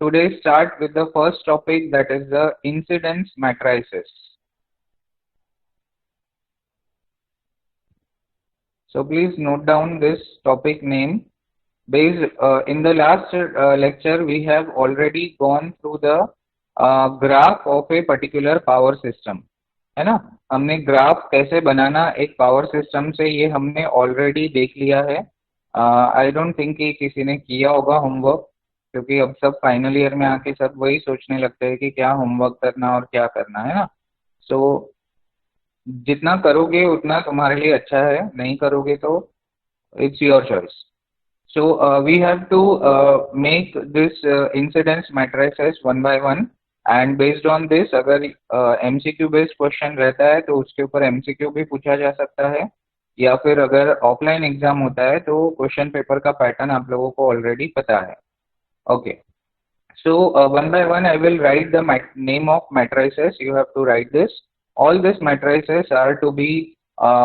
today start with the first topic, that is the incidence matrices. So please note down this topic name. Based in the last lecture, we have already gone through the graph of a particular power system, है ना? हमने graph कैसे बनाना एक power system से, ये हमने already देख लिया है. आई डोंट थिंक कि किसी ने किया होगा होमवर्क, क्योंकि अब सब फाइनल ईयर में आके सब वही सोचने लगते हैं कि क्या होमवर्क करना और क्या करना है ना. सो जितना करोगे उतना तुम्हारे लिए अच्छा है, नहीं करोगे तो it's your choice. So we have to make this incidence matrices one by one, and based on this अगर MCQ based question रहता है तो उसके ऊपर MCQ भी पूछा जा सकता है, या फिर अगर ऑफलाइन एग्जाम होता है तो क्वेश्चन पेपर का पैटर्न आप लोगों को ऑलरेडी पता है. Okay. So one by one I will write the name of matrices. You have to write this. All these matrices are to be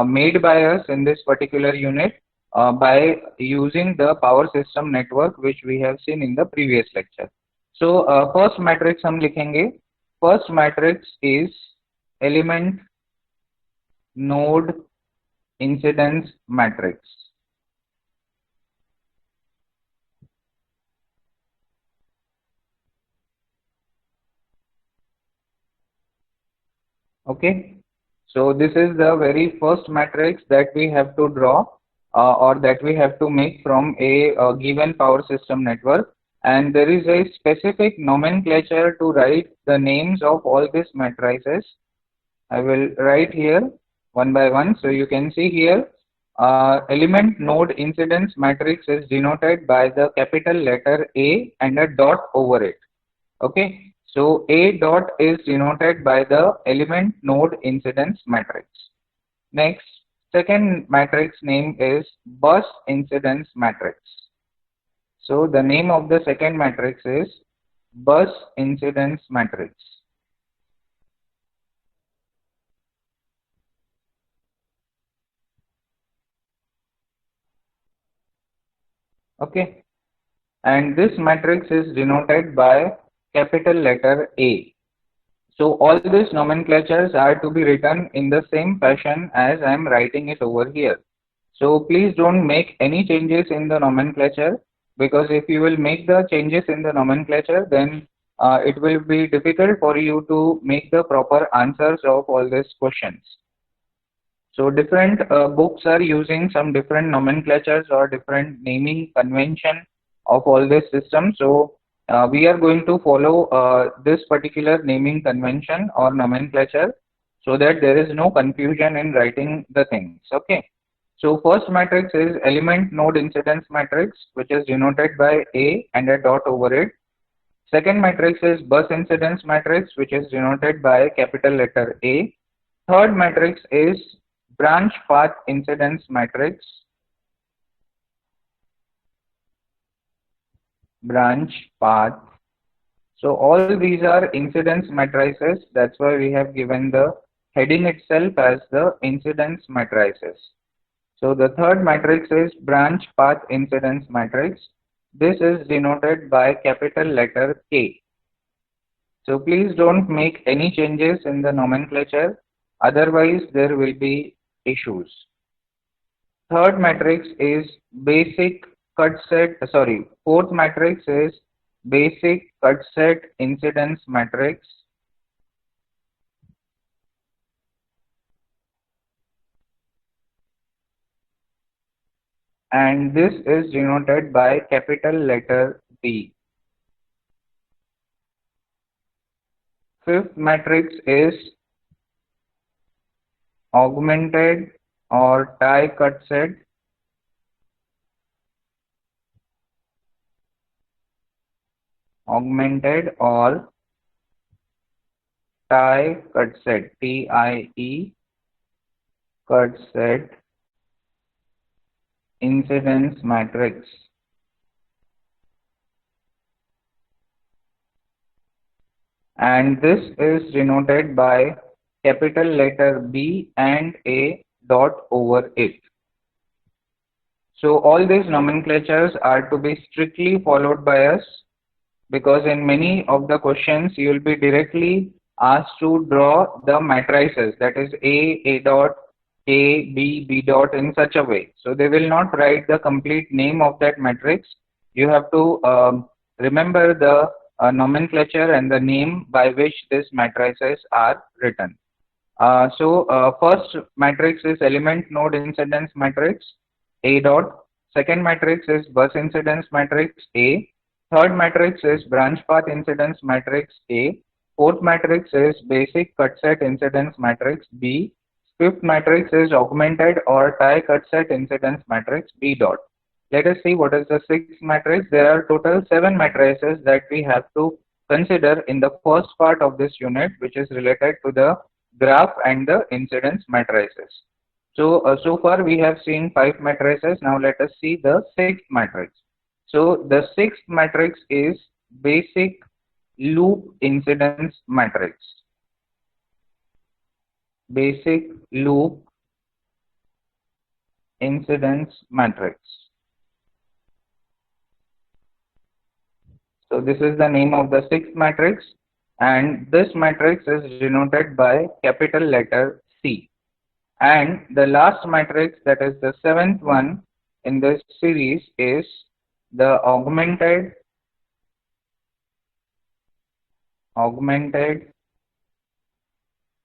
made by us in this particular unit by using the power system network which we have seen in the previous lecture. So first matrix हम लिखेंगे. First matrix is element node incidence matrix. Okay, so this is the very first matrix that we have to draw or that we have to make from a given power system network, and there is a specific nomenclature to write the names of all these matrices. I will write here one by one. So you can see here element node incidence matrix is denoted by the capital letter A and a dot over it. Okay, so A dot is denoted by the element node incidence matrix. Next, second matrix name is bus incidence matrix. So the name of the second matrix is bus incidence matrix. Okay, and this matrix is denoted by capital letter A. So all these nomenclatures are to be written in the same fashion as I am writing it over here. So please don't make any changes in the nomenclature, because if you will make the changes in the nomenclature, then it will be difficult for you to make the proper answers of all these questions. So different books are using some different nomenclatures or different naming convention of all these systems. So we are going to follow this particular naming convention or nomenclature so that there is no confusion in writing the things. Okay. So first matrix is element node incidence matrix, which is denoted by A and a dot over it. Second matrix is bus incidence matrix, which is denoted by capital letter A. Third matrix is branch path incidence matrix. Branch path. So all these are incidence matrices. That's why we have given the heading itself as the incidence matrices. So the third matrix is branch path incidence matrix. This is denoted by capital letter K. So please don't make any changes in the nomenclature, otherwise there will be issues. Third matrix is basic cut set, fourth matrix is basic cut set incidence matrix. And this is denoted by capital letter B. Fifth matrix is augmented or tie cut set. Augmented or tie cut set, TIE cut set incidence matrix. And this is denoted by capital letter B and a dot over it. So all these nomenclatures are to be strictly followed by us, because in many of the questions you will be directly asked to draw the matrices, that is A dot, A, B, B dot in such a way. So they will not write the complete name of that matrix. You have to remember the nomenclature and the name by which these matrices are written. First matrix is element node incidence matrix A dot. Second matrix is bus incidence matrix A. Third matrix is branch path incidence matrix A. Fourth matrix is basic cut set incidence matrix B. Fifth matrix is augmented or tie cut set incidence matrix B dot. Let us see what is the sixth matrix. There are total 7 matrices that we have to consider in the first part of this unit, which is related to the graph and the incidence matrices. So far we have seen 5 matrices. Now let us see the sixth matrix. So the sixth matrix is basic loop incidence matrix. Basic loop incidence matrix. So this is the name of the sixth matrix, and this matrix is denoted by capital letter C. And the last matrix, that is the seventh one in this series, is the augmented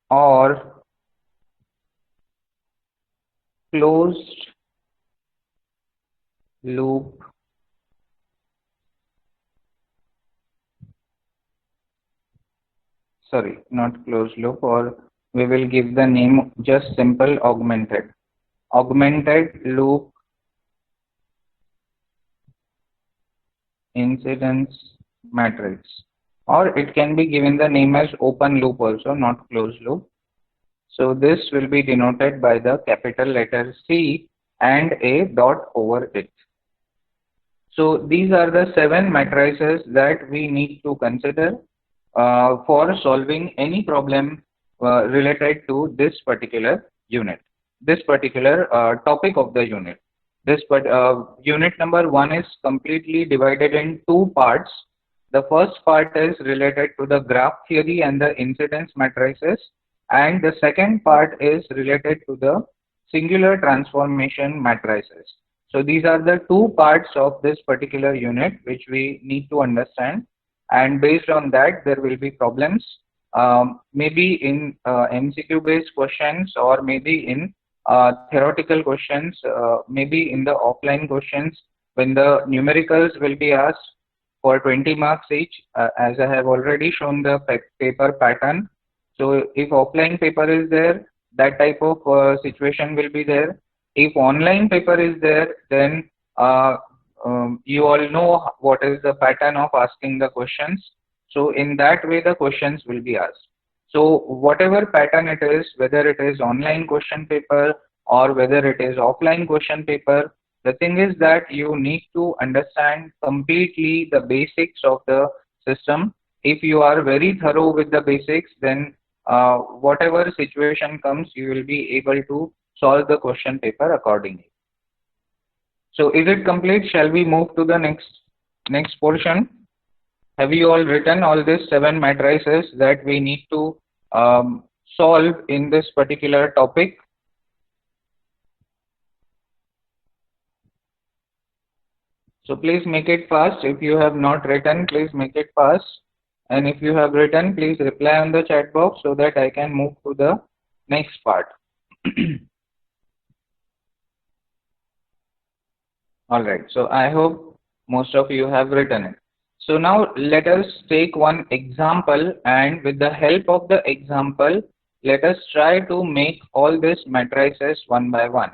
or closed loop not closed loop, or we will give the name just simple augmented loop incidence matrix, or it can be given the name as open loop also, not closed loop. So this will be denoted by the capital letter C and a dot over it. So these are the 7 matrices that we need to consider for solving any problem related to this particular unit, this particular topic of the unit. Unit number 1 is completely divided in 2 parts. The first part is related to the graph theory and the incidence matrices, and the second part is related to the singular transformation matrices. So these are the 2 parts of this particular unit which we need to understand, and based on that there will be problems, maybe in MCQ based questions, or maybe in theoretical questions, maybe in the offline questions when the numericals will be asked for 20 marks each, as I have already shown the paper pattern. So if offline paper is there, that type of situation will be there. If online paper is there, then you all know what is the pattern of asking the questions. So in that way the questions will be asked. So whatever pattern it is, whether it is online question paper or whether it is offline question paper, the thing is that you need to understand completely the basics of the system. If you are very thorough with the basics, then whatever situation comes, you will be able to solve the question paper accordingly. So is it complete? Shall we move to the next portion? Have you all written all these 7 matrices that we need to solve in this particular topic? So please make it fast. If you have not written, please make it fast. And if you have written, please reply on the chat box so that I can move to the next part. Alright, so I hope most of you have written it. So now let us take one example, and with the help of the example, let us try to make all these matrices one by one.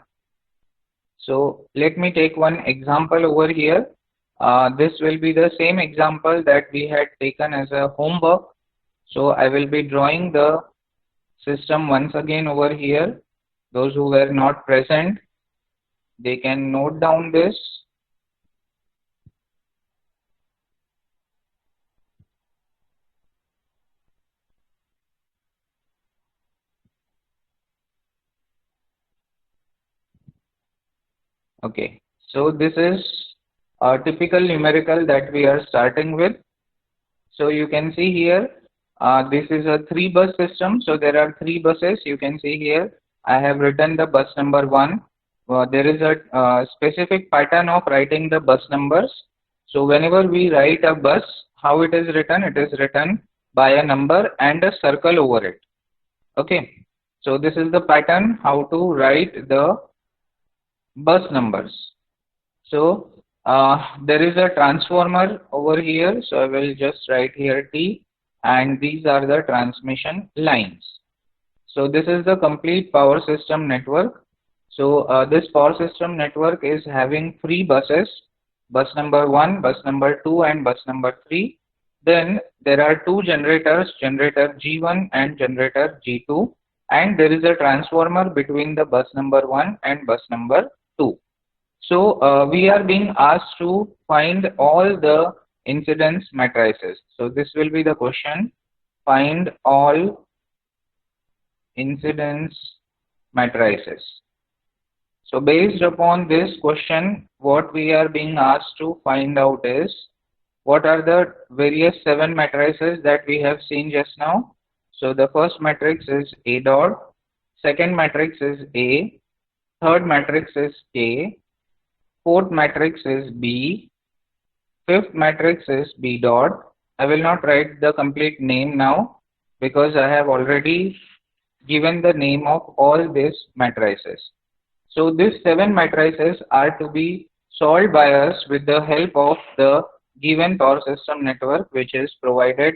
So let me take one example over here. This will be the same example that we had taken as a homework. So I will be drawing the system once again over here. Those who were not present, they can note down this. Okay, so this is a typical numerical that we are starting with. So you can see here, this is a 3-bus system. So there are 3 buses. You can see here, I have written the bus number 1. There is a specific pattern of writing the bus numbers. So whenever we write a bus, how it is written? It is written by a number and a circle over it. Okay. So this is the pattern how to write the bus numbers. So there is a transformer over here. So I will just write here T, and these are the transmission lines. So this is the complete power system network. So this power system network is having 3 buses, bus number 1, bus number 2, and bus number 3. Then there are 2 generators, generator G1 and generator G2, and there is a transformer between the bus number 1 and bus number 2. So we are being asked to find all the incidence matrices. So this will be the question: find all incidence matrices. So based upon this question, what we are being asked to find out is, what are the various 7 matrices that we have seen just now. So the first matrix is A dot, second matrix is A, third matrix is K, fourth matrix is B, fifth matrix is B dot. I will not write the complete name now because I have already given the name of all these matrices. So these 7 matrices are to be solved by us with the help of the given power system network, which is provided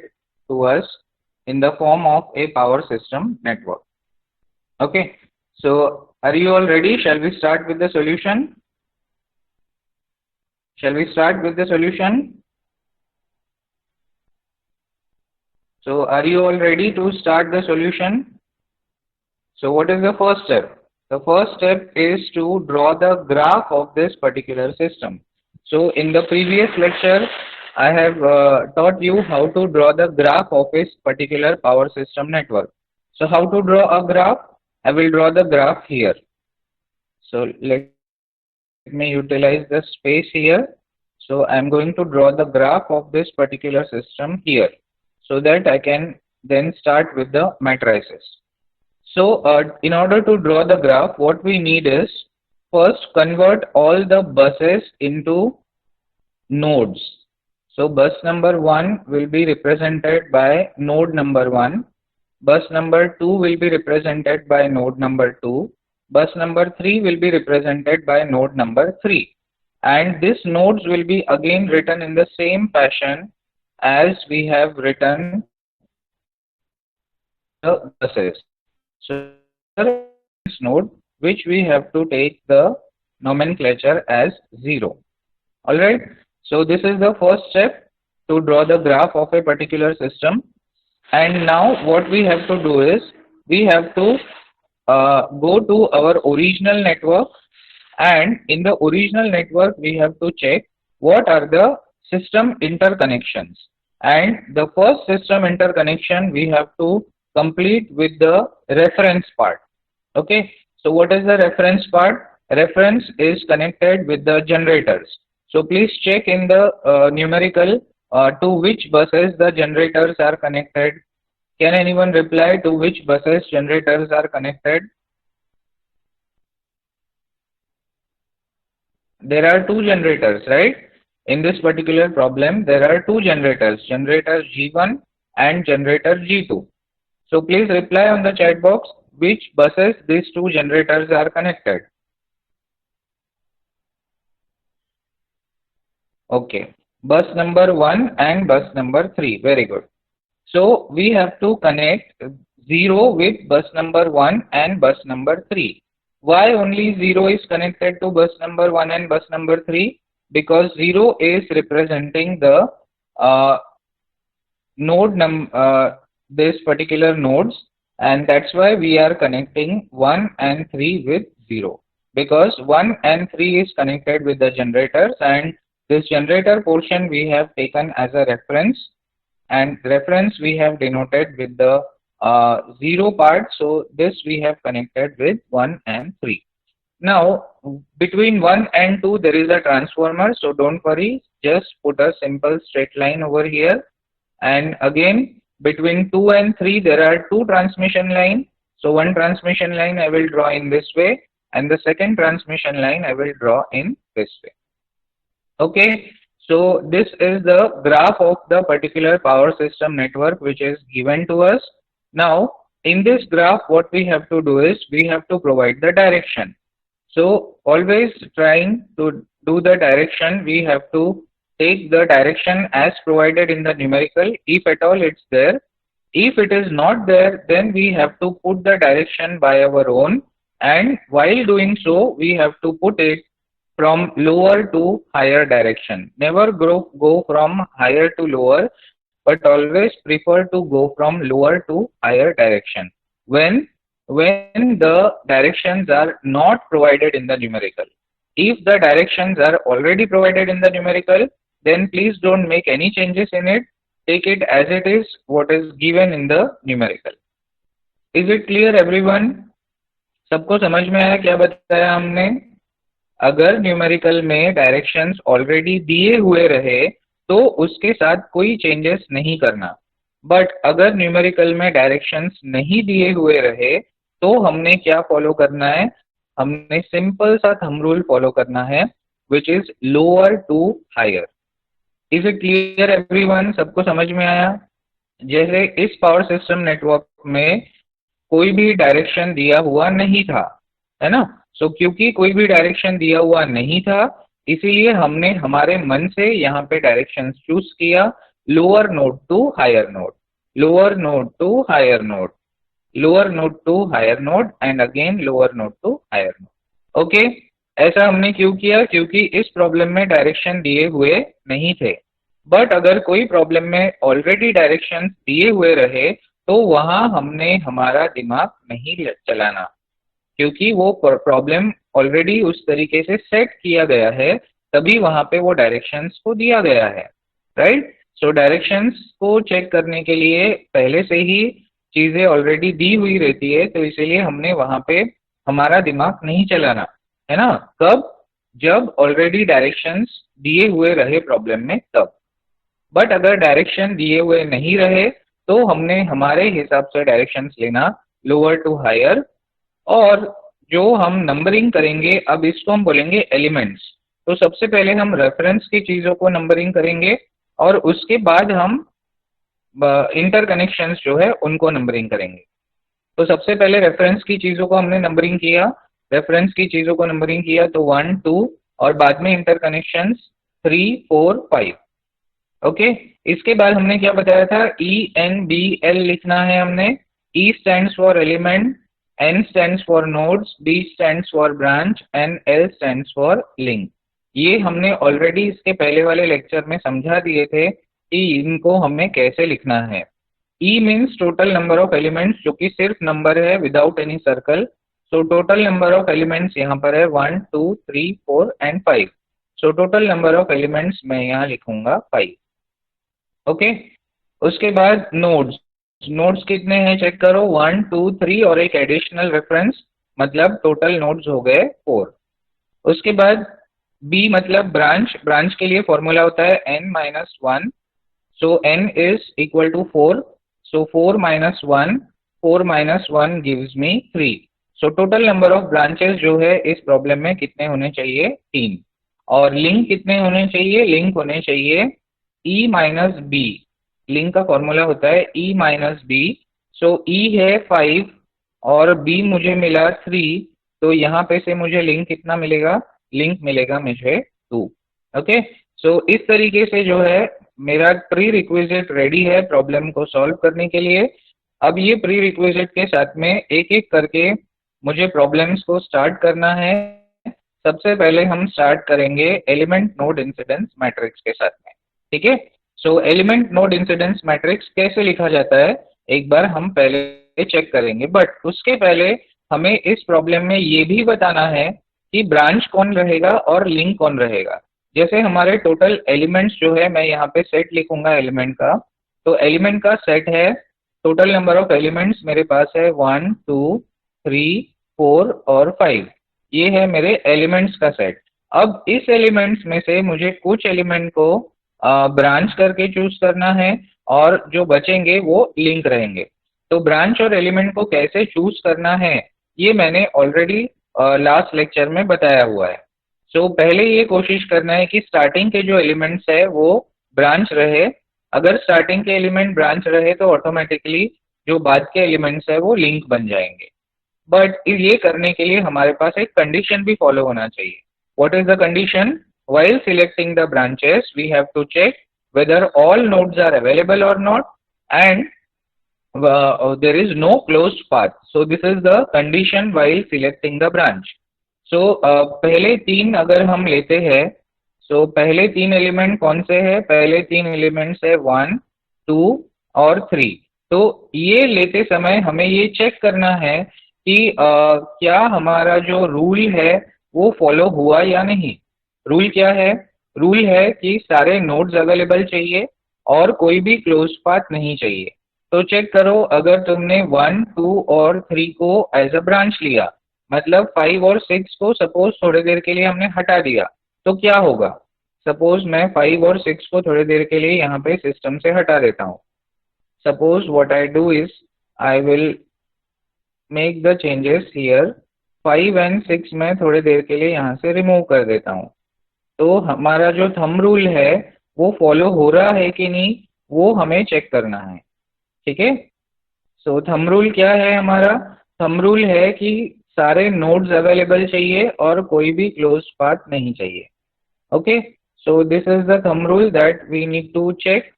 to us in the form of a power system network. Okay, so are you all ready? Shall we start with the solution? Shall we start with the solution? So are you all ready to start the solution? So what is the first step? The first step is to draw the graph of this particular system. So in the previous lecture, I have taught you how to draw the graph of a particular power system network. So how to draw a graph? I will draw the graph here. So let me utilize the space here. So I am going to draw the graph of this particular system here, so that I can then start with the matrices. So in order to draw the graph, what we need is, first convert all the buses into nodes. So bus number 1 will be represented by node number 1, bus number 2 will be represented by node number 2, bus number 3 will be represented by node number 3, and these nodes will be again written in the same fashion as we have written the buses. So this node, which we have to take the nomenclature as 0. Alright, so this is the first step to draw the graph of a particular system. And now what we have to do is, we have to go to our original network, and in the original network we have to check what are the system interconnections. And the first system interconnection we have to complete with the reference part. Okay, so what is the reference part? Reference is connected with the generators. So please check in the numerical to which buses the generators are connected. Can anyone reply to which buses generators are connected? There are 2 generators, right? In this particular problem, there are 2 generators, generator G1 and generator G2. So please reply on the chat box which buses these 2 generators are connected. Okay, bus number 1 and bus number 3, very good. So we have to connect 0 with bus number 1 and bus number 3. Why only 0 is connected to bus number 1 and bus number 3? Because 0 is representing the this particular nodes, and that's why we are connecting 1 and 3 with 0, because 1 and 3 is connected with the generators, and this generator portion we have taken as a reference, and reference we have denoted with the 0 part. So this we have connected with 1 and 3. Now between 1 and 2 there is a transformer, so don't worry, just put a simple straight line over here, and again between 2 and 3 there are two transmission line. So one transmission line I will draw in this way and the second transmission line I will draw in this way. Okay, so this is the graph of the particular power system network which is given to us. Now, in this graph, what we have to do is we have to provide the direction. So, always trying to do the direction, we have to take the direction as provided in the numerical, if at all it's there. If it is not there, then we have to put the direction by our own, and while doing so, we have to put it from lower to higher direction. Never go from higher to lower, but always prefer to go from lower to higher direction when the directions are not provided in the numerical. If the directions are already provided in the numerical, then please don't make any changes in it. Take it as it is, what is given in the numerical. Is it clear everyone? सबको समझ में आया क्या बताया हमने? अगर numerical में directions already दिए हुए रहे तो उसके साथ कोई चेंजेस नहीं करना, बट अगर न्यूमेरिकल में डायरेक्शंस नहीं दिए हुए रहे तो हमने क्या फॉलो करना है? हमने सिंपल सा थंब रूल फॉलो करना है which is lower to higher. Is it clear everyone? सबको समझ में आया? जैसे इस पावर सिस्टम नेटवर्क में कोई भी डायरेक्शन दिया हुआ नहीं था, है ना? सो क्योंकि कोई भी डायरेक्शन दिया हुआ नहीं था इसीलिए हमने हमारे मन से यहाँ पे डायरेक्शन चूज किया, lower node to higher node, lower node to higher node, lower node to higher node and again lower node to higher node. Okay, ऐसा हमने क्यों किया? क्योंकि इस प्रॉब्लम में डायरेक्शन दिए हुए नहीं थे, बट अगर कोई प्रॉब्लम में ऑलरेडी डायरेक्शन दिए हुए रहे तो वहां हमने हमारा दिमाग नहीं चलाना, क्योंकि वो प्रॉब्लम ऑलरेडी उस तरीके से सेट किया गया है, तभी वहां पे वो डायरेक्शंस को दिया गया है, राइट? सो डायरेक्शंस को चेक करने के लिए पहले से ही चीजें ऑलरेडी दी हुई रहती है, तो इसीलिए हमने वहां पे हमारा दिमाग नहीं चलाना, है ना? कब? जब ऑलरेडी डायरेक्शंस दिए हुए रहे प्रॉब्लम में तब. बट अगर डायरेक्शन दिए हुए नहीं रहे तो हमने हमारे हिसाब से डायरेक्शंस लेना, लोअर टू हायर. और जो हम नंबरिंग करेंगे, अब इसको हम बोलेंगे एलिमेंट्स. तो सबसे पहले हम रेफरेंस की चीजों को नंबरिंग करेंगे और उसके बाद हम इंटरकनेक्शंस जो है उनको नंबरिंग करेंगे. तो सबसे पहले रेफरेंस की चीजों को हमने नंबरिंग किया, रेफरेंस की चीजों को नंबरिंग किया तो 1 2 और बाद में इंटरकनेक्शंस 3 4 5. ओके, इसके बाद हमने क्या बताया था? ENBL लिखना है हमने. E stands for element, N stands for nodes, B stands for branch and L stands for link. ये हमने ऑलरेडी इसके पहले वाले लेक्चर में समझा दिए थे कि इनको हमें कैसे लिखना है. E means total number of elements, जो कि सिर्फ नंबर है without any circle. So total number of elements यहाँ पर है 1 2 3 4 and 5. So total number of elements मैं यहाँ लिखूंगा 5. ओके, उसके बाद नोड्स. नोड्स कितने हैं चेक करो, 1 2 3 और एक एडिशनल रेफरेंस, मतलब टोटल नोड्स हो गए 4. उसके बाद B मतलब ब्रांच. ब्रांच के लिए फॉर्मूला होता है n-1. So n is equal to 4. So 4 minus 1, 4 minus 1 gives me 3. So total number of branches जो है इस प्रॉब्लम में कितने होने चाहिए? 3. और लिंक कितने होने चाहिए? लिंक होने चाहिए E minus B. लिंक का फॉर्मूला होता है E minus B. सो E है 5 और B मुझे मिला 3, तो यहाँ पे से मुझे लिंक कितना मिलेगा? लिंक मिलेगा मुझे 2. ओके, सो इस तरीके से जो है मेरा प्री रिक्विजिट रेडी है प्रॉब्लम को सॉल्व करने के लिए. अब ये प्री रिक्विजिट के साथ में एक एक करके मुझे प्रॉब्लम्स को स्टार्ट करना है. सबसे पहले हम स्टार्ट करेंगे एलिमेंट नोड इंसिडेंस मैट्रिक्स के साथ में. ठीक है, सो एलिमेंट नोड इंसिडेंस मैट्रिक्स कैसे लिखा जाता है एक बार हम पहले चेक करेंगे, बट उसके पहले हमें इस प्रॉब्लम में ये भी बताना है कि ब्रांच कौन रहेगा और लिंक कौन रहेगा. जैसे हमारे टोटल एलिमेंट्स जो है, मैं यहाँ पे सेट लिखूंगा एलिमेंट का. तो एलिमेंट का सेट है, टोटल नंबर ऑफ एलिमेंट्स मेरे पास है 1 2 3 4 और 5. ये है मेरे एलिमेंट्स का सेट. अब इस एलिमेंट्स में से मुझे कुछ एलिमेंट को ब्रांच करके चूज करना है और जो बचेंगे वो लिंक रहेंगे। तो ब्रांच और एलिमेंट को कैसे चूज करना है ये मैंने ऑलरेडी लास्ट लेक्चर में बताया हुआ है। सो पहले ये कोशिश करना है कि स्टार्टिंग के जो एलिमेंट्स है वो ब्रांच रहे। अगर स्टार्टिंग के एलिमेंट ब्रांच रहे तो ऑटोमेटिकली जो बाद के एलिमेंट्स है वो लिंक बन जाएंगे। बट ये करने के लिए हमारे पास एक कंडीशन भी फॉलो होना चाहिए। What is the condition? While selecting the branches, we have to check whether all nodes are available or not, and there is no closed path. So this is the condition while selecting the branch. So पहले तीन अगर हम लेते हैं, so पहले तीन element कौन से हैं? पहले तीन एलिमेंट्स है 1, 2 और 3। तो ये लेते समय हमें ये चेक करना है कि क्या हमारा जो रूल है वो फॉलो हुआ या नहीं। रूल क्या है? रूल है कि सारे नोड्स अवेलेबल चाहिए और कोई भी क्लोज पाथ नहीं चाहिए। तो चेक करो, अगर तुमने 1, 2 और 3 को एज अ ब्रांच लिया, मतलब 5 और 6 को सपोज थोड़ी देर के लिए हमने हटा दिया, तो क्या होगा? सपोज मैं 5 और 6 को थोड़ी देर के लिए यहाँ पे सिस्टम से हटा देता हूँ। Suppose what I do is I will make the changes here. 5 and 6 मैं थोड़ी देर के लिए यहाँ से रिमूव कर देता हूँ। तो हमारा जो थंब रूल है वो फॉलो हो रहा है कि नहीं वो हमें चेक करना है। ठीक है। सो थंब रूल क्या है हमारा? थंब रूल है कि सारे नोड्स अवेलेबल चाहिए और कोई भी क्लोज पाथ नहीं चाहिए। Okay, so this is the thumb rule that we need to check.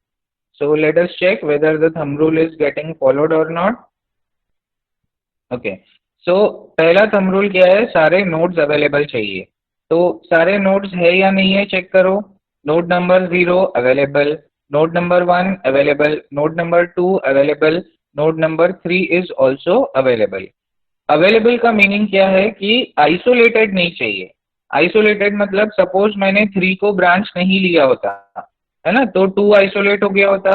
So let us check whether the thumb rule is getting followed और नॉट। ओके, सो पहला थंब रूल क्या है? सारे नोड्स अवेलेबल चाहिए। तो सारे नोड्स है या नहीं है चेक करो। Node number 0 available, node number 1 available, node number 2 available, node number 3 is also available. Available का मीनिंग क्या है कि आइसोलेटेड नहीं चाहिए। आइसोलेटेड मतलब सपोज मैंने 3 को ब्रांच नहीं लिया होता, है ना, तो 2 आइसोलेट हो गया होता,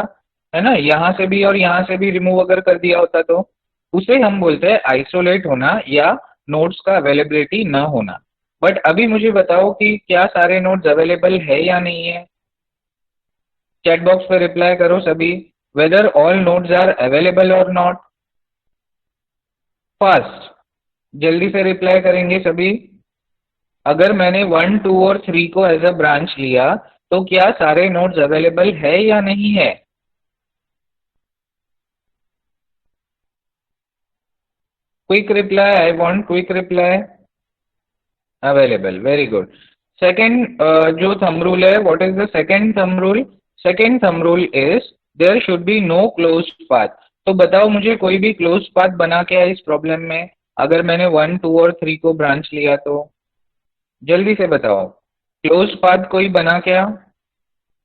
है ना, यहाँ से भी और यहाँ से भी रिमूव अगर कर दिया होता तो उसे हम बोलते हैं आइसोलेट होना या नोड्स का अवेलेबिलिटी न होना। बट अभी मुझे बताओ कि क्या सारे नोड्स अवेलेबल है या नहीं है। चैट बॉक्स पे रिप्लाई करो सभी, whether all nodes are available और नॉट। फास्ट, जल्दी से रिप्लाई करेंगे सभी। अगर मैंने 1, 2 और 3 को एज अ ब्रांच लिया तो क्या सारे नोड्स अवेलेबल है या नहीं है? Quick reply, I want quick reply. Available, very good. Second जो थंब रूल है, what is the second thumb rule? Second thumb rule is there should be no closed path. तो बताओ मुझे कोई भी क्लोज्ड पाथ बना क्या है इस प्रॉब्लम में? अगर मैंने 1, 2 और 3 को ब्रांच लिया तो जल्दी से बताओ, क्लोज्ड पाथ कोई बना क्या?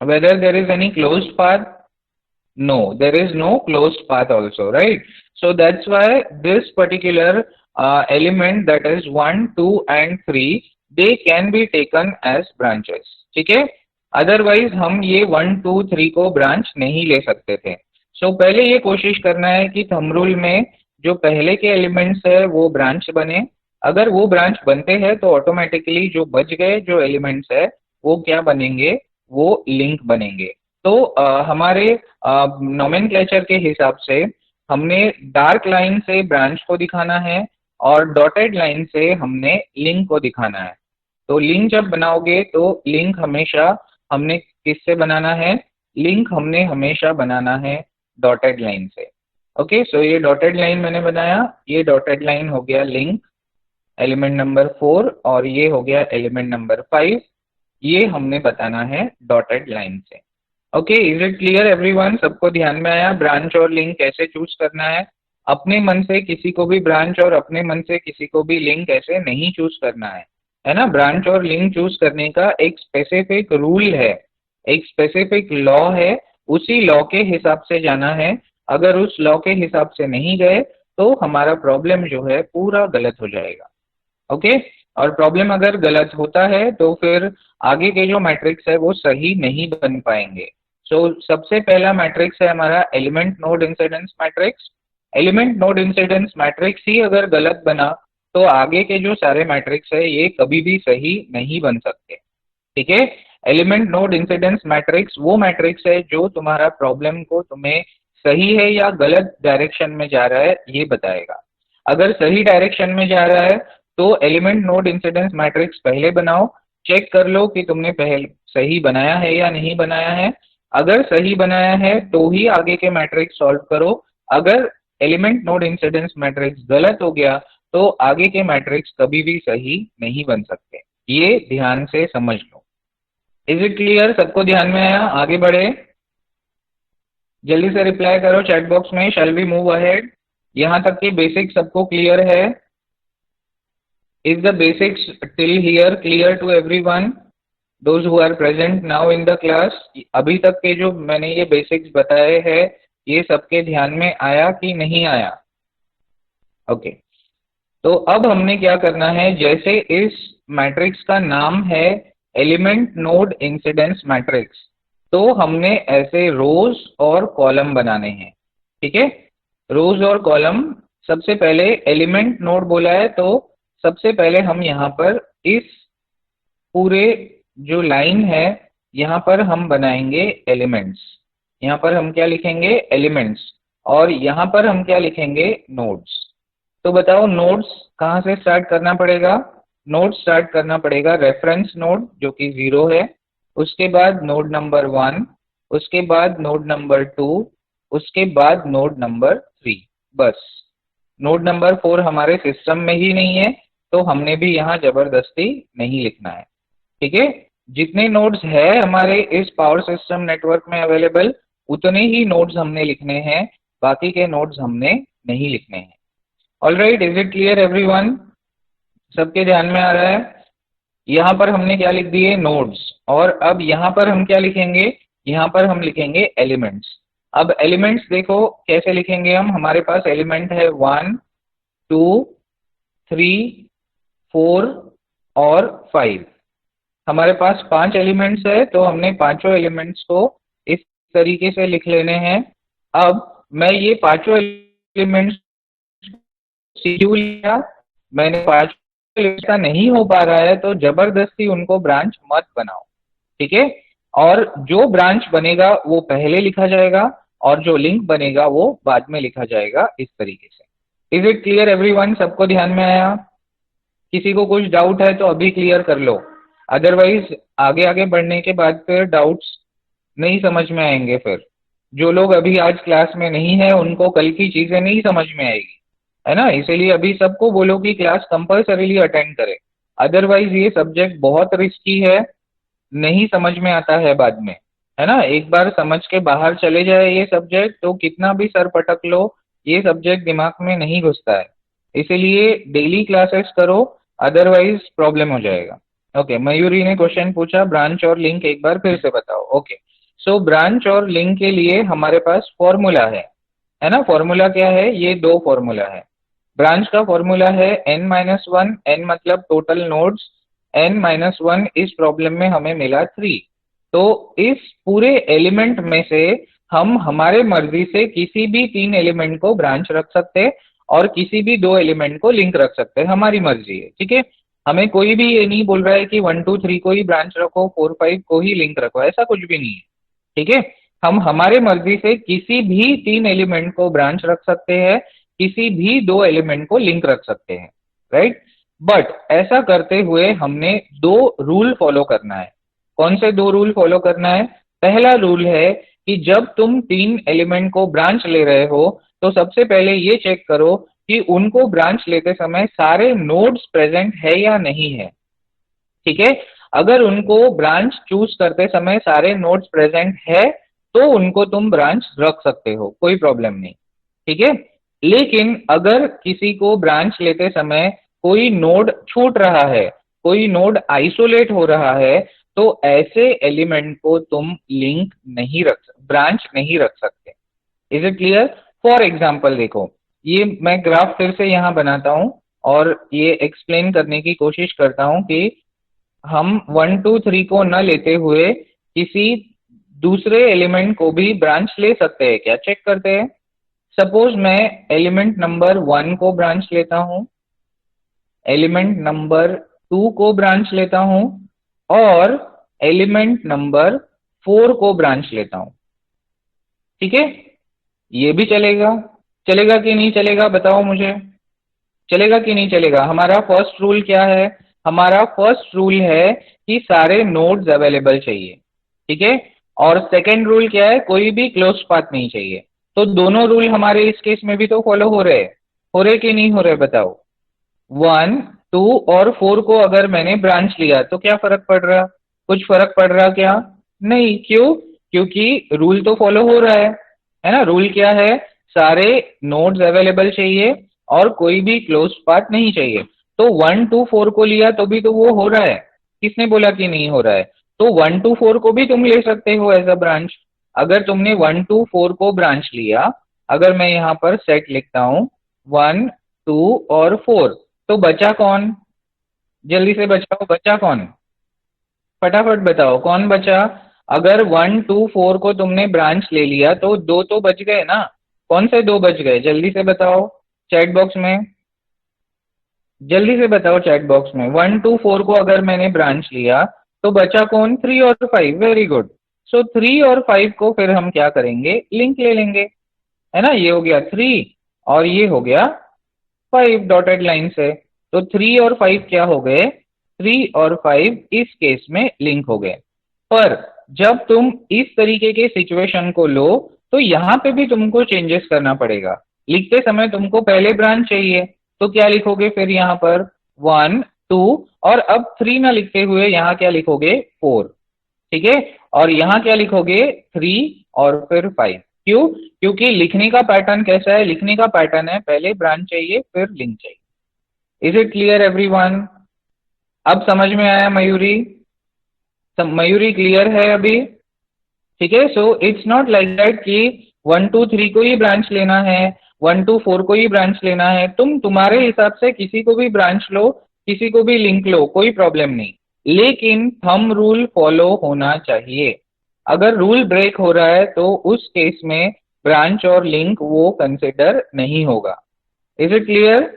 Whether there is any closed path? No, there is no closed path also, right? So that's why this particular element, that is 1, 2 and 3, they can be taken as branches. ठीक है, otherwise हम ये 1, 2, 3 को branch नहीं ले सकते थे। सो पहले ये कोशिश करना है कि थंब रूल में जो पहले के एलिमेंट्स है वो ब्रांच बने। अगर वो ब्रांच बनते हैं तो ऑटोमेटिकली जो बच गए जो एलिमेंट्स है वो क्या बनेंगे? वो लिंक बनेंगे। तो हमारे नोमेनक्लेचर के हिसाब से हमने डार्क लाइन से ब्रांच को दिखाना है और डॉटेड लाइन से हमने लिंक को दिखाना है। तो लिंक जब बनाओगे तो लिंक हमेशा हमने किससे बनाना है? लिंक हमने हमेशा बनाना है डॉटेड लाइन से। ओके, सो ये डॉटेड लाइन मैंने बनाया, ये डॉटेड लाइन हो गया लिंक एलिमेंट नंबर 4 और ये हो गया एलिमेंट नंबर 5। ये हमने बताना है डॉटेड लाइन से। Okay, is it clear everyone? सबको ध्यान में आया ब्रांच और लिंक कैसे चूज करना है? अपने मन से किसी को भी ब्रांच और अपने मन से किसी को भी लिंक ऐसे नहीं चूज करना है ना। ब्रांच और लिंक चूज करने का एक स्पेसिफिक रूल है, एक स्पेसिफिक लॉ है, उसी लॉ के हिसाब से जाना है। अगर उस लॉ के हिसाब से नहीं गए तो हमारा प्रॉब्लम जो है पूरा गलत हो जाएगा। ओके, और प्रॉब्लम अगर गलत होता है तो फिर आगे के जो मैट्रिक्स है वो सही नहीं बन पाएंगे। सो सबसे पहला मैट्रिक्स है हमारा element node incidence matrix. Element node incidence matrix ही अगर गलत बना तो आगे के जो सारे मैट्रिक्स है ये कभी भी सही नहीं बन सकते। ठीक है, एलिमेंट नोड इंसिडेंस मैट्रिक्स वो मैट्रिक्स है जो तुम्हारा प्रॉब्लम को तुम्हें सही है या गलत डायरेक्शन में जा रहा है ये बताएगा। अगर सही डायरेक्शन में जा रहा है तो एलिमेंट नोड इंसिडेंस मैट्रिक्स पहले बनाओ, चेक कर लो कि तुमने पहले सही बनाया है या नहीं बनाया है। अगर सही बनाया है तो ही आगे के मैट्रिक्स सॉल्व करो। अगर एलिमेंट नोड इंसिडेंस मैट्रिक्स गलत हो गया तो आगे के मैट्रिक्स कभी भी सही नहीं बन सकते। ये ध्यान से समझ लो। Is it clear? सबको ध्यान में आया? आगे बढ़े, जल्दी से रिप्लाई करो चैट बॉक्स में। Shall we move ahead? यहाँ तक की बेसिक सबको क्लियर है? Is the basics till here clear to everyone those who are present now in the class? अभी तक के जो मैंने ये बेसिक्स बताए हैं ये सबके ध्यान में आया कि नहीं आया? ओके तो अब हमने क्या करना है, जैसे इस मैट्रिक्स का नाम है एलिमेंट नोड इंसिडेंस मैट्रिक्स, तो हमने ऐसे रोज और कॉलम बनाने हैं। ठीक है, रोज और कॉलम। सबसे पहले एलिमेंट नोड बोला है तो सबसे पहले हम यहाँ पर इस पूरे जो लाइन है यहाँ पर हम बनाएंगे एलिमेंट्स। यहाँ पर हम क्या लिखेंगे? एलिमेंट्स। और यहाँ पर हम क्या लिखेंगे? नोड्स। तो बताओ नोड्स कहाँ से स्टार्ट करना पड़ेगा? नोड स्टार्ट करना पड़ेगा रेफरेंस नोड जो कि 0 है, उसके बाद नोड नंबर 1, उसके बाद नोड नंबर 2, उसके बाद नोड नंबर 3। बस नोड नंबर 4 हमारे सिस्टम में ही नहीं है तो हमने भी यहाँ जबरदस्ती नहीं लिखना है। ठीक है, जितने नोड्स है हमारे इस पावर सिस्टम नेटवर्क में अवेलेबल उतने ही नोड्स हमने लिखने हैं, बाकी के नोड्स हमने नहीं लिखने हैं। Alright, is it clear everyone? सबके ध्यान में आ रहा है? यहाँ पर हमने क्या लिख दिए? नोड्स। और अब यहाँ पर हम क्या लिखेंगे? यहाँ पर हम लिखेंगे एलिमेंट्स। अब एलिमेंट्स देखो कैसे लिखेंगे हम। हमारे पास एलिमेंट है 1 2 3 4 और 5। हमारे पास 5 एलिमेंट्स है तो हमने पांचों एलिमेंट्स को इस तरीके से लिख लेने हैं। अब मैं ये पांचों एलिमेंट्स क्यों लिया? मैंने पांचों एलिमेंट्स का नहीं हो पा रहा है तो जबरदस्ती उनको ब्रांच मत बनाओ। ठीक है, और जो ब्रांच बनेगा वो पहले लिखा जाएगा और जो लिंक बनेगा वो बाद में लिखा जाएगा, इस तरीके से। Is it clear everyone? सबको ध्यान में आया? किसी को कुछ डाउट है तो अभी क्लियर कर लो, अदरवाइज आगे आगे बढ़ने के बाद फिर डाउट्स नहीं समझ में आएंगे। फिर जो लोग अभी आज क्लास में नहीं है उनको कल की चीजें नहीं समझ में आएगी, है ना। इसीलिए अभी सबको बोलो कि क्लास कंपल्सरीली अटेंड करें, अदरवाइज ये सब्जेक्ट बहुत रिस्की है, नहीं समझ में आता है बाद में, है ना। एक बार समझ के बाहर चले जाए ये सब्जेक्ट तो कितना भी सर पटक लो ये सब्जेक्ट दिमाग में नहीं घुसता है। इसीलिए डेली क्लासेस करो, अदरवाइज प्रॉब्लम हो जाएगा। ओके, मयूरी ने क्वेश्चन पूछा ब्रांच और लिंक एक बार फिर से बताओ। ओके, सो ब्रांच और लिंक के लिए हमारे पास फॉर्मूला है ना। फॉर्मूला क्या है? ये दो फॉर्मूला है। ब्रांच का फॉर्मूला है n-1, n मतलब टोटल नोड्स, n-1 इस प्रॉब्लम में हमें मिला 3। तो इस पूरे एलिमेंट में से हम हमारे मर्जी से किसी भी 3 एलिमेंट को ब्रांच रख सकते हैं और किसी भी 2 एलिमेंट को लिंक रख सकते हैं, हमारी मर्जी है। ठीक है, हमें कोई भी ये नहीं बोल रहा है कि 1 2 3 को ही ब्रांच रखो, 4 5 को ही लिंक रखो, ऐसा कुछ भी नहीं है। ठीक है, हम हमारे मर्जी से किसी भी 3 एलिमेंट को ब्रांच रख सकते हैं, किसी भी 2 एलिमेंट को लिंक रख सकते हैं, राइट। बट ऐसा करते हुए हमने 2 रूल फॉलो करना है। कौन से 2 रूल फॉलो करना है? पहला रूल है कि जब तुम 3 एलिमेंट को ब्रांच ले रहे हो तो सबसे पहले ये चेक करो कि उनको ब्रांच लेते समय सारे नोड्स प्रेजेंट है या नहीं है। ठीक है, अगर उनको ब्रांच चूज करते समय सारे नोड्स प्रेजेंट है तो उनको तुम ब्रांच रख सकते हो, कोई प्रॉब्लम नहीं। ठीक है, लेकिन अगर किसी को ब्रांच लेते समय कोई नोड छूट रहा है, कोई नोड आइसोलेट हो रहा है, तो ऐसे एलिमेंट को तुम लिंक नहीं रख, ब्रांच नहीं रख सकते। Is it clear? For example देखो, ये मैं ग्राफ फिर से यहाँ बनाता हूँ और ये एक्सप्लेन करने की कोशिश करता हूँ कि हम 1 2 3 को न लेते हुए किसी दूसरे एलिमेंट को भी ब्रांच ले सकते हैं क्या, चेक करते हैं। सपोज मैं एलिमेंट नंबर 1 को ब्रांच लेता हूँ, एलिमेंट नंबर 2 को ब्रांच लेता हूँ और एलिमेंट नंबर 4 को ब्रांच लेता हूं। ठीक है, ये भी चलेगा? चलेगा कि नहीं चलेगा बताओ मुझे, चलेगा कि नहीं चलेगा? हमारा फर्स्ट रूल क्या है? हमारा फर्स्ट रूल है कि सारे नोड्स अवेलेबल चाहिए। ठीक है, और सेकेंड रूल क्या है? कोई भी क्लोज पाथ नहीं चाहिए। तो दोनों रूल हमारे इस केस में भी तो फॉलो हो रहे कि नहीं हो रहे बताओ? 1, 2 और 4 को अगर मैंने ब्रांच लिया तो क्या फर्क पड़ रहा? कुछ फर्क पड़ रहा क्या? नहीं। क्यों? क्योंकि रूल तो फॉलो हो रहा है ना? रूल क्या है? सारे नोड्स अवेलेबल चाहिए और कोई भी क्लोज पाथ नहीं चाहिए। तो 1, 2, 4 को लिया तो भी तो वो हो रहा है। किसने बोला कि नहीं हो रहा है? तो 1, 2, 4 को भी तुम ले सकते हो एज अ ब्रांच। अगर तुमने 1, 2, 4 को ब्रांच लिया, अगर मैं यहाँ पर सेट लिखता हूँ 1, 2 और 4, तो बचा कौन? जल्दी से बचाओ, बचा कौन? फटाफट बताओ कौन बचा? अगर 1, 2, 4 को तुमने ब्रांच ले लिया तो दो तो बच गए ना? कौन से दो बच गए जल्दी से बताओ चैट बॉक्स में, जल्दी से बताओ चैट बॉक्स में। 1, 2, 4 को अगर मैंने ब्रांच लिया तो बचा कौन? 3 और 5। Very good. सो 3 और 5 को फिर हम क्या करेंगे? लिंक ले लेंगे, है ना? ये हो गया 3 और ये हो गया 5 डॉटेड लाइन से। तो 3 और 5 क्या हो गए? 3 और 5 इस केस में लिंक हो गए। पर जब तुम इस तरीके के सिचुएशन को लो तो यहाँ पे भी तुमको चेंजेस करना पड़ेगा। लिखते समय तुमको पहले ब्रांच चाहिए, तो क्या लिखोगे फिर यहाँ पर? 1, 2 और अब 3 ना लिखते हुए यहाँ क्या लिखोगे? 4। ठीक है, और यहाँ क्या लिखोगे? 3 और फिर 5। क्यों? क्योंकि लिखने का पैटर्न कैसा है? लिखने का पैटर्न है पहले ब्रांच चाहिए फिर लिंक चाहिए। Is it clear everyone? अब समझ में आया मयूरी? मयूरी क्लियर है अभी? ठीक है, so it's not like that कि 1, 2, 3 को ही ब्रांच लेना है, 1, 2, 4 को ही ब्रांच लेना है। तुम तुम्हारे हिसाब से किसी को भी ब्रांच लो, किसी को भी लिंक लो, कोई प्रॉब्लम नहीं, लेकिन थंब रूल फॉलो होना चाहिए। अगर रूल ब्रेक हो रहा है तो उस केस में ब्रांच और लिंक वो कंसिडर नहीं होगा। Is it clear?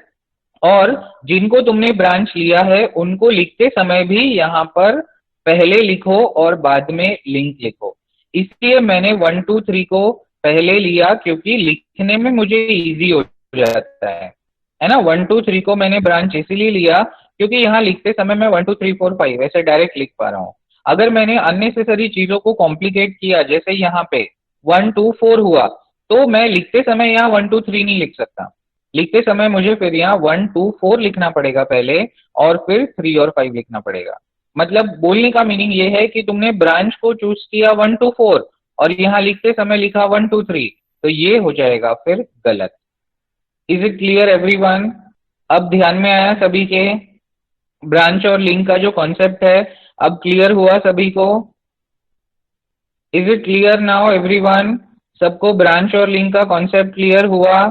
और जिनको तुमने ब्रांच लिया है उनको लिखते समय भी यहाँ पर पहले लिखो और बाद में लिंक लिखो। इसलिए मैंने 1, 2, 3 को पहले लिया क्योंकि लिखने में मुझे इजी हो जाता है ना? 1, 2, 3 को मैंने ब्रांच इसीलिए लिया क्योंकि यहाँ लिखते समय मैं 1, 2, 3, 4, 5 ऐसे डायरेक्ट लिख पा रहा हूँ। अगर मैंने अननेसेसरी चीजों को कॉम्प्लिकेट किया, जैसे यहाँ पे 1, 2, 4 हुआ, तो मैं लिखते समय यहाँ 1, 2, 3 नहीं लिख सकता। लिखते समय मुझे फिर यहाँ 1, 2, 4 लिखना पड़ेगा पहले और फिर 3 और 5 लिखना पड़ेगा। मतलब बोलने का मीनिंग ये है कि तुमने ब्रांच को चूज किया 1, 2, 4 और यहाँ लिखते समय लिखा 1, 2, 3, तो ये हो जाएगा फिर गलत। Is it clear everyone? अब ध्यान में आया सभी के? ब्रांच और लिंक का जो कॉन्सेप्ट है अब क्लियर हुआ सभी को? Is it clear now everyone? सबको ब्रांच और लिंक का कॉन्सेप्ट क्लियर हुआ?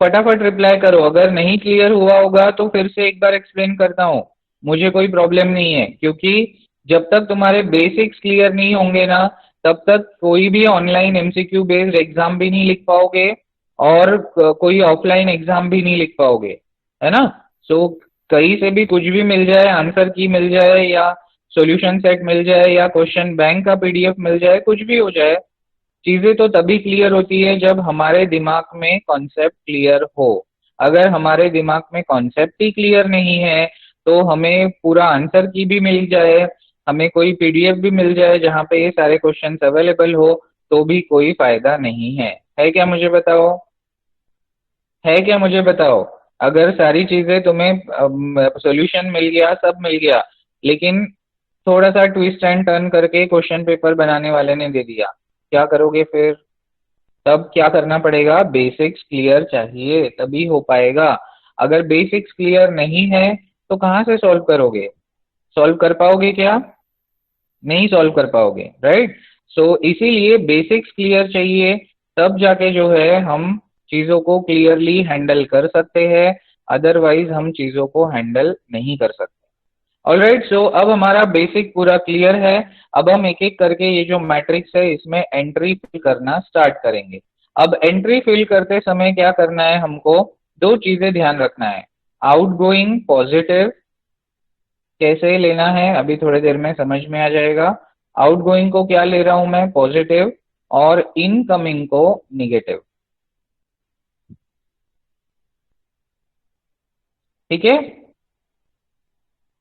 फटाफट रिप्लाई करो। अगर नहीं क्लियर हुआ होगा तो फिर से एक बार एक्सप्लेन करता हूँ, मुझे कोई प्रॉब्लम नहीं है, क्योंकि जब तक तुम्हारे बेसिक्स क्लियर नहीं होंगे ना, तब तक कोई भी ऑनलाइन एमसीक्यू बेस्ड एग्जाम भी नहीं लिख पाओगे और कोई ऑफलाइन एग्जाम भी नहीं लिख पाओगे, है ना? सो कहीं से भी कुछ भी मिल जाए, आंसर की मिल जाए या सॉल्यूशन सेट मिल जाए या क्वेश्चन बैंक का पीडीएफ मिल जाए, कुछ भी हो जाए, चीजें तो तभी क्लियर होती है जब हमारे दिमाग में कॉन्सेप्ट क्लियर हो। अगर हमारे दिमाग में कॉन्सेप्ट ही क्लियर नहीं है तो हमें पूरा आंसर की भी मिल जाए, हमें कोई पीडीएफ भी मिल जाए जहाँ पे ये सारे क्वेश्चंस अवेलेबल हो, तो भी कोई फायदा नहीं है क्या मुझे बताओ? है क्या मुझे बताओ? अगर सारी चीजें तुम्हें सॉल्यूशन मिल गया, सब मिल गया, लेकिन थोड़ा सा ट्विस्ट एंड टर्न करके क्वेश्चन पेपर बनाने वाले ने दे दिया, क्या करोगे फिर? तब क्या करना पड़ेगा? बेसिक्स क्लियर चाहिए तभी हो पाएगा। अगर बेसिक्स क्लियर नहीं है तो कहाँ से सॉल्व करोगे? सॉल्व कर पाओगे क्या? नहीं सॉल्व कर पाओगे, राइट? सो इसीलिए बेसिक्स क्लियर चाहिए, तब जाके जो है हम चीजों को क्लियरली हैंडल कर सकते हैं, अदरवाइज हम चीजों को हैंडल नहीं कर सकते। ऑलराइट, सो अब हमारा बेसिक पूरा क्लियर है। अब हम एक एक करके ये जो मैट्रिक्स है इसमें एंट्री फिल करना स्टार्ट करेंगे। अब एंट्री फिल करते समय क्या करना है हमको? दो चीजें ध्यान रखना है, आउटगोइंग पॉजिटिव कैसे लेना है अभी थोड़ी देर में समझ में आ जाएगा। आउटगोइंग को क्या ले रहा हूं मैं, पॉजिटिव, और इनकमिंग को निगेटिव। ठीक है,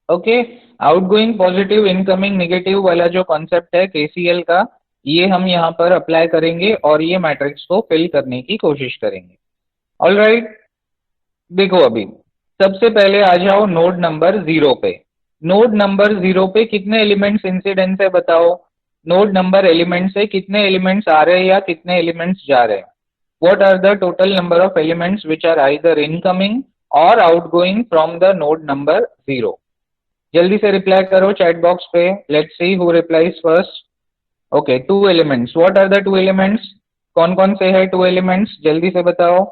okay. Outgoing positive, incoming negative वाला जो कॉन्सेप्ट है केसीएल का, ये हम यहाँ पर अप्लाई करेंगे और ये मैट्रिक्स को फिल करने की कोशिश करेंगे। ऑलराइट, देखो अभी सबसे पहले आ जाओ नोड नंबर 0 पे। नोड नंबर 0 पे कितने एलिमेंट्स इंसिडेंस है बताओ। नोड नंबर एलिमेंट से कितने एलिमेंट्स आ रहे हैं या कितने एलिमेंट्स जा रहे हैं। What are the total number of elements which are either incoming और outgoing from the node number 0। जल्दी से रिप्लाई करो चैट बॉक्स पे। Let's see who replies first. Okay, 2 elements. What are the 2 elements, कौन कौन से है 2 एलिमेंट्स, जल्दी से बताओ।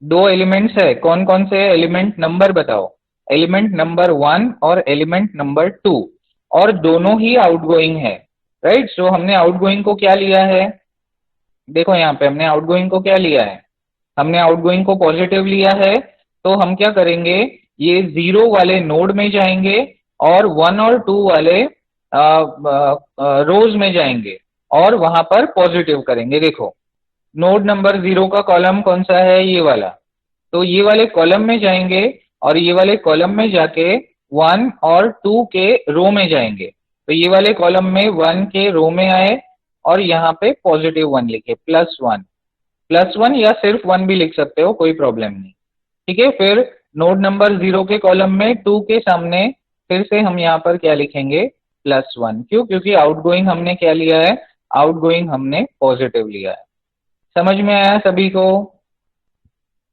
2 एलिमेंट्स है, कौन कौन से एलिमेंट नंबर बताओ। एलिमेंट नंबर 1 और एलिमेंट नंबर 2, और दोनों ही आउटगोइंग है। राइट, सो हमने आउटगोइंग को क्या लिया है, देखो यहाँ पे हमने आउटगोइंग को क्या लिया है, हमने आउटगोइंग को पॉजिटिव लिया है। तो हम क्या करेंगे, ये 0 वाले नोड में जाएंगे और 1 और 2 वाले रोज में जाएंगे और वहां पर पॉजिटिव करेंगे। देखो नोड नंबर 0 का कॉलम कौन सा है, ये वाला, तो ये वाले कॉलम में जाएंगे और ये वाले कॉलम में जाके 1 और 2 के रो में जाएंगे। तो ये वाले कॉलम में 1 के रो में आए और यहाँ पे +1 लिखे, +1 या सिर्फ 1 भी लिख सकते हो, कोई प्रॉब्लम नहीं। ठीक है, फिर नोड नंबर 0 के कॉलम में 2 के सामने फिर से हम यहाँ पर क्या लिखेंगे, +1। क्यों, क्योंकि आउटगोइंग हमने क्या लिया है, आउटगोइंग हमने पॉजिटिव लिया है। समझ में आया सभी को,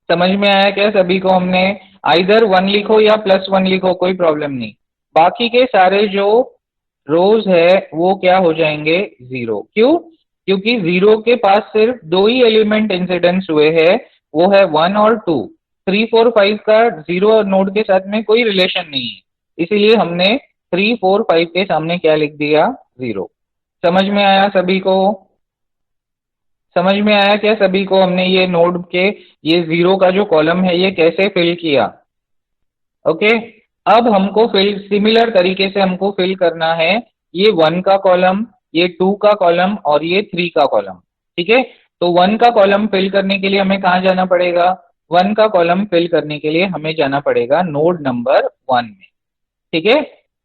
समझ में आया क्या सभी को। हमने आइदर 1 लिखो या +1 लिखो, कोई प्रॉब्लम नहीं। बाकी के सारे जो रोज है वो क्या हो जाएंगे, 0। क्यों, क्योंकि 0 के पास सिर्फ 2 ही एलिमेंट इंसिडेंस हुए हैं, वो है 1 और 2। 3 4 5 का 0 नोड के साथ में कोई रिलेशन नहीं है, इसीलिए हमने 3 4 5 के सामने क्या लिख दिया, 0। समझ में आया सभी को, समझ में आया क्या सभी को। हमने ये नोड के ये 0 का जो कॉलम है ये कैसे फिल किया। ओके, अब हमको फिल सिमिलर तरीके से हमको फिल करना है ये 1 का कॉलम, ये 2 का कॉलम और ये 3 का कॉलम। ठीक है, तो 1 का कॉलम फिल करने के लिए हमें कहाँ जाना पड़ेगा, 1 का कॉलम फिल करने के लिए हमें जाना पड़ेगा नोड नंबर 1 में। ठीक है,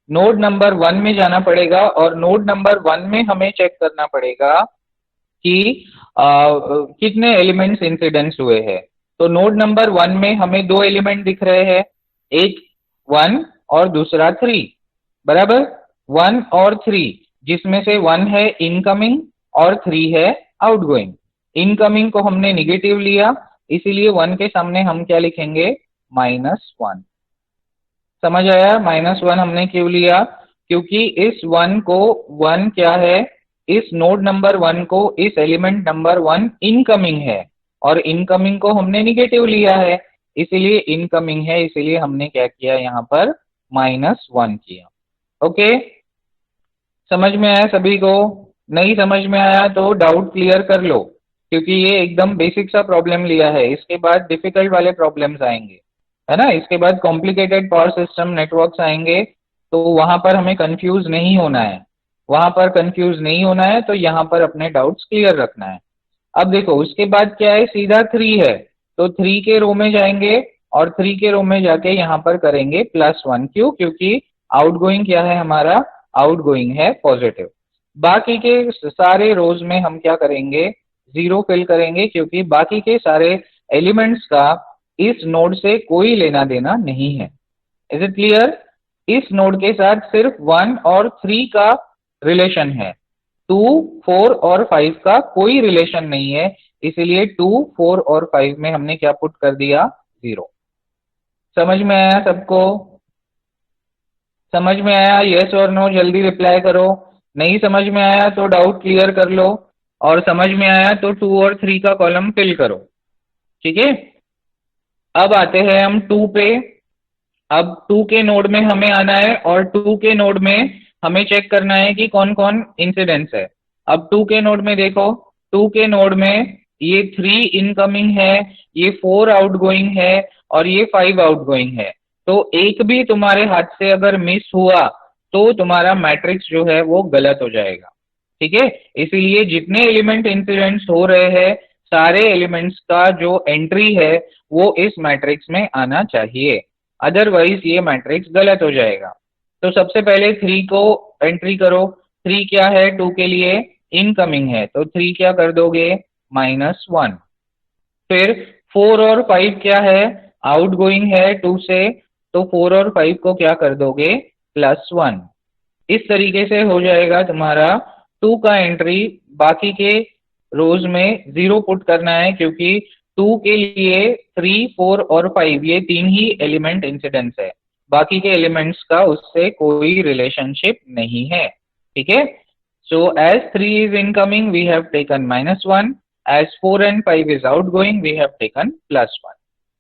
नोड नंबर 1 में जाना पड़ेगा और नोड नंबर 1 में हमें चेक करना पड़ेगा कि कितने एलिमेंट्स इंसिडेंस हुए हैं। तो नोड नंबर 1 में हमें 2 एलिमेंट दिख रहे हैं, एक 1 और दूसरा 3, बराबर, 1 और 3, जिसमें से 1 है इनकमिंग और 3 है आउटगोइंग। इनकमिंग को हमने निगेटिव लिया, इसीलिए 1 के सामने हम क्या लिखेंगे, -1। समझ आया, -1 हमने क्यों लिया, क्योंकि इस 1 को 1 क्या है, इस नोड नंबर 1 को इस एलिमेंट नंबर 1 इनकमिंग है और इनकमिंग को हमने निगेटिव लिया है, इसीलिए इनकमिंग है, इसीलिए हमने क्या किया यहाँ पर -1 किया। ओके, समझ में आया सभी को। नहीं समझ में आया तो डाउट क्लियर कर लो, क्योंकि ये एकदम बेसिक सा प्रॉब्लम लिया है, इसके बाद डिफिकल्ट वाले प्रॉब्लम्स आएंगे, है ना। इसके बाद कॉम्प्लिकेटेड पावर सिस्टम नेटवर्क्स आएंगे, तो वहां पर हमें कंफ्यूज नहीं होना है, वहां पर कंफ्यूज नहीं होना है, तो यहाँ पर अपने डाउट्स क्लियर रखना है। अब देखो उसके बाद क्या है, सीधा 3 है, तो 3 के रो में जाएंगे और 3 के रो में जाके यहाँ पर करेंगे +1। क्यों, क्योंकि आउटगोइंग क्या है हमारा, आउटगोइंग है पॉजिटिव। बाकी के सारे रोज में हम क्या करेंगे, 0 फिल करेंगे, क्योंकि बाकी के सारे एलिमेंट्स का इस नोड से कोई लेना देना नहीं है। इज इट क्लियर, इस नोड के साथ सिर्फ 1 और 3 का रिलेशन है, 2 4 और 5 का कोई रिलेशन नहीं है, इसीलिए 2 4 और 5 में हमने क्या पुट कर दिया, 0। समझ में आया सबको, समझ में आया, यस और नो जल्दी रिप्लाई करो। नहीं समझ में आया तो डाउट क्लियर कर लो, और समझ में आया तो 2 और 3 का कॉलम फिल करो। ठीक है, अब आते हैं हम 2 पे। अब 2 के नोड में हमें आना है और 2 के नोड में हमें चेक करना है कि कौन कौन इंसिडेंस है। अब 2 के नोड में देखो, 2 के नोड में ये 3 इनकमिंग है, ये 4 आउटगोइंग है और ये 5 आउटगोइंग है। तो एक भी तुम्हारे हाथ से अगर मिस हुआ तो तुम्हारा मैट्रिक्स जो है वो गलत हो जाएगा। ठीक है, इसीलिए जितने एलिमेंट इंसिडेंट्स हो रहे हैं सारे एलिमेंट्स का जो एंट्री है वो इस मैट्रिक्स में आना चाहिए, अदरवाइज ये मैट्रिक्स गलत हो जाएगा। तो सबसे पहले 3 को एंट्री करो। 3 क्या है 2 के लिए? इनकमिंग है, तो 3 क्या कर दोगे? -1। फिर 4 और 5 क्या है? आउटगोइंग है 2 से, तो 4 और 5 को क्या कर दोगे? +1। इस तरीके से हो जाएगा तुम्हारा 2 का एंट्री। बाकी के रोज में 0 पुट करना है क्योंकि 2 के लिए 3, 4 और 5 ये 3 ही एलिमेंट इंसिडेंस है, बाकी के एलिमेंट्स का उससे कोई रिलेशनशिप नहीं है। ठीक है, so as 3 is incoming we have taken -1, as 4 and 5 is outgoing we have taken +1.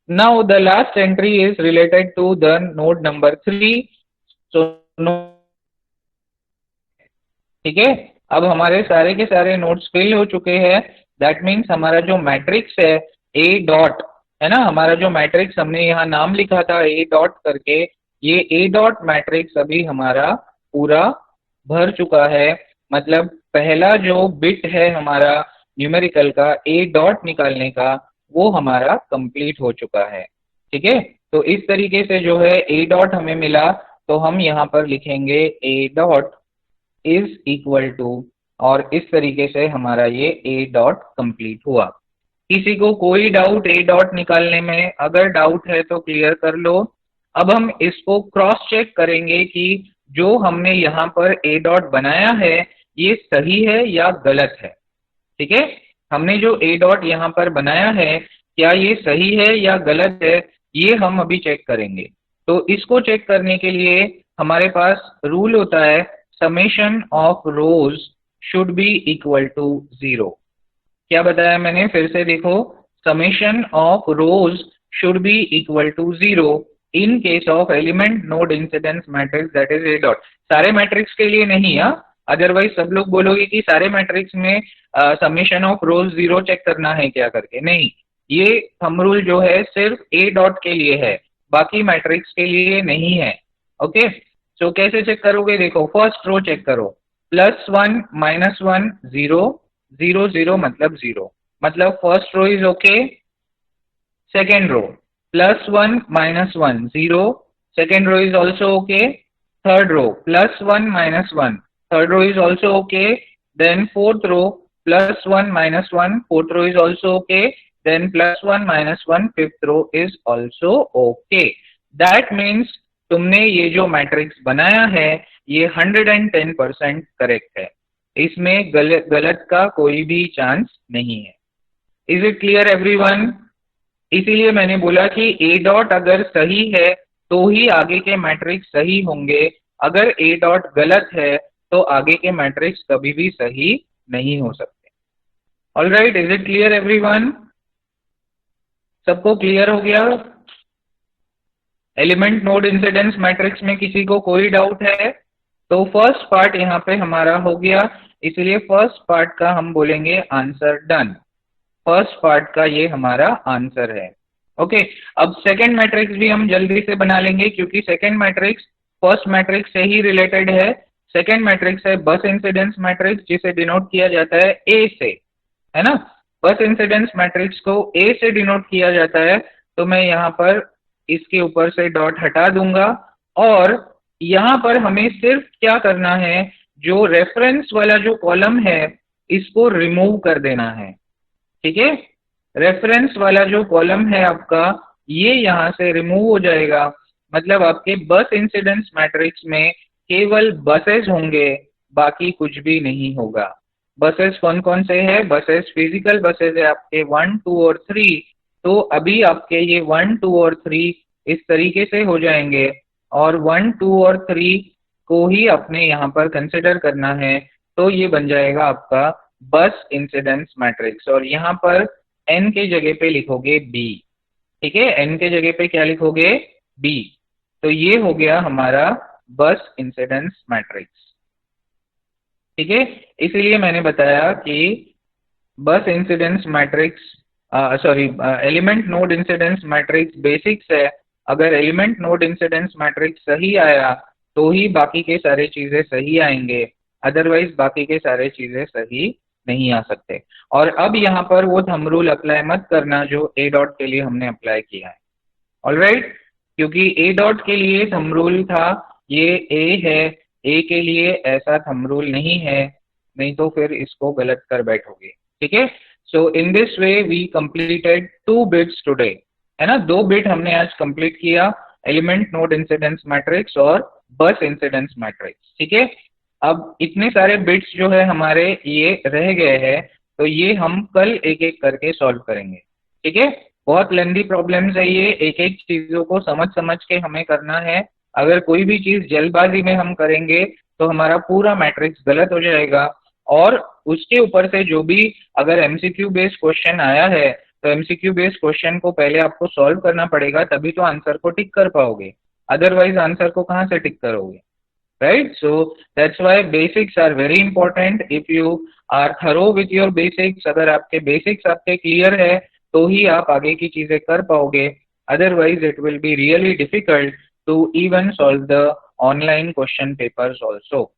Now the last entry is related to the node number 3. So ठीक है, अब हमारे सारे के सारे नोड्स फिल हो चुके हैं। दैट मीन्स हमारा जो मैट्रिक्स है ए डॉट है ना, हमारा जो मैट्रिक्स हमने यहाँ नाम लिखा था ए डॉट करके, ये ए डॉट मैट्रिक्स अभी हमारा पूरा भर चुका है। मतलब पहला जो बिट है हमारा न्यूमेरिकल का ए डॉट निकालने का वो हमारा कंप्लीट हो चुका है। ठीक है, तो इस तरीके से जो है ए डॉट हमें मिला, तो हम यहाँ पर लिखेंगे A dot is equal to, और इस तरीके से हमारा ये ए डॉट कंप्लीट हुआ। किसी को कोई डाउट ए डॉट निकालने में? अगर डाउट है तो क्लियर कर लो। अब हम इसको क्रॉस चेक करेंगे कि जो हमने यहाँ पर ए डॉट बनाया है ये सही है या गलत है। ठीक है, हमने जो ए डॉट यहाँ पर बनाया है क्या ये सही है या गलत है, ये हम अभी चेक करेंगे। तो इसको चेक करने के लिए हमारे पास रूल होता है summation of rows should be equal to 0। क्या बताया मैंने? फिर से देखो, summation of rows should be equal to 0 in case of element node incidence matrix that is A dot. सारे मैट्रिक्स के लिए नहीं है, अदरवाइज सब लोग बोलोगे कि सारे मैट्रिक्स में समेशन ऑफ रोज 0 चेक करना है क्या करके। नहीं, ये थंब रूल जो है सिर्फ ए डॉट के लिए है, बाकी मैट्रिक्स के लिए नहीं है। ओके, तो कैसे चेक करोगे? देखो, फर्स्ट रो चेक करो, +1 -1 0 0 0 मतलब 0, मतलब first row is okay. Second row +1 -1 0, second row is also okay. Third row +1 -1, third row is also okay. Then fourth row +1 -1, fourth row is also okay. Then +1 -1, fifth row is also okay. That means तुमने ये जो matrix बनाया है ये 110% correct है, इसमें गलत का कोई भी चांस नहीं है। Is it clear everyone? इसीलिए मैंने बोला कि ए डॉट अगर सही है तो ही आगे के मैट्रिक्स सही होंगे, अगर ए डॉट गलत है तो आगे के मैट्रिक्स कभी भी सही नहीं हो सकते। Alright, is it clear everyone? सबको क्लियर हो गया? एलिमेंट नोड इंसिडेंस मैट्रिक्स में किसी को कोई डाउट है? तो फर्स्ट पार्ट यहाँ पे हमारा हो गया, इसलिए फर्स्ट पार्ट का हम बोलेंगे आंसर डन। फर्स्ट पार्ट का ये हमारा आंसर है। ओके, अब सेकंड मैट्रिक्स भी हम जल्दी से बना लेंगे क्योंकि सेकंड मैट्रिक्स फर्स्ट मैट्रिक्स से ही रिलेटेड है। सेकेंड मैट्रिक्स है बस इंसिडेंस मैट्रिक्स, जिसे डिनोट किया जाता है ए से, है ना। बस इंसिडेंस मैट्रिक्स को ए से डिनोट किया जाता है, तो मैं यहाँ पर इसके ऊपर से डॉट हटा दूंगा और यहाँ पर हमें सिर्फ क्या करना है, जो रेफरेंस वाला जो कॉलम है इसको रिमूव कर देना है। ठीक है, रेफरेंस वाला जो कॉलम है आपका ये यहाँ से रिमूव हो जाएगा, मतलब आपके बस इंसिडेंस मैट्रिक्स में केवल बसेस होंगे, बाकी कुछ भी नहीं होगा। बसेस कौन कौन से हैं? बसेस फिजिकल बसेस है आपके 1, 2 और 3। तो अभी आपके ये 1, 2 और 3 इस तरीके से हो जाएंगे और 1, 2 और 3 को ही अपने यहाँ पर कंसिडर करना है, तो ये बन जाएगा आपका बस इंसिडेंस मैट्रिक्स। और यहाँ पर n के जगह पे लिखोगे b। ठीक है, n के जगह पे क्या लिखोगे? b। तो ये हो गया हमारा बस इंसिडेंस मैट्रिक्स। ठीक है, इसीलिए मैंने बताया कि बस incidence matrix element node incidence matrix basics है, अगर एलिमेंट नोड इंसिडेंस मैट्रिक्स सही आया तो ही बाकी के सारे चीजें सही आएंगे, अदरवाइज बाकी के सारे चीजें सही नहीं आ सकते। और अब यहाँ पर वो थंब रूल अप्लाई मत करना जो ए डॉट के लिए हमने अप्लाई किया है, ऑलराइट, क्योंकि ए डॉट के लिए थंब रूल था ये ए है, ए के लिए ऐसा थंब रूल नहीं है, नहीं तो फिर इसको गलत कर बैठोगे, ठीक है। So in this way we completed 2 bits today, है ना, 2 बिट हमने आज कंप्लीट किया, एलिमेंट नोड इंसिडेंस मैट्रिक्स और बस इंसिडेंस मैट्रिक्स, ठीक है। अब इतने सारे बिट्स जो है हमारे ये रह गए हैं, तो ये हम कल एक एक करके सॉल्व करेंगे, ठीक है। बहुत लेंदी प्रॉब्लम्स है ये, एक एक चीजों को समझ समझ के हमें करना है। अगर कोई भी चीज जल्दबाजी में हम करेंगे तो हमारा पूरा मैट्रिक्स गलत हो जाएगा। और उसके ऊपर से जो भी अगर एमसीक्यू बेस्ड क्वेश्चन आया है तो एमसीक्यू बेस्ड क्वेश्चन को पहले आपको सॉल्व करना पड़ेगा, तभी तो आंसर को टिक कर पाओगे, अदरवाइज आंसर को कहाँ से टिक करोगे, right? So that's why basics are very important. If you are thorough with your basics, अगर आपके basics आपके clear है तो ही आप आगे की चीजें कर पाओगे, otherwise it will be really difficult to even solve the online question papers also.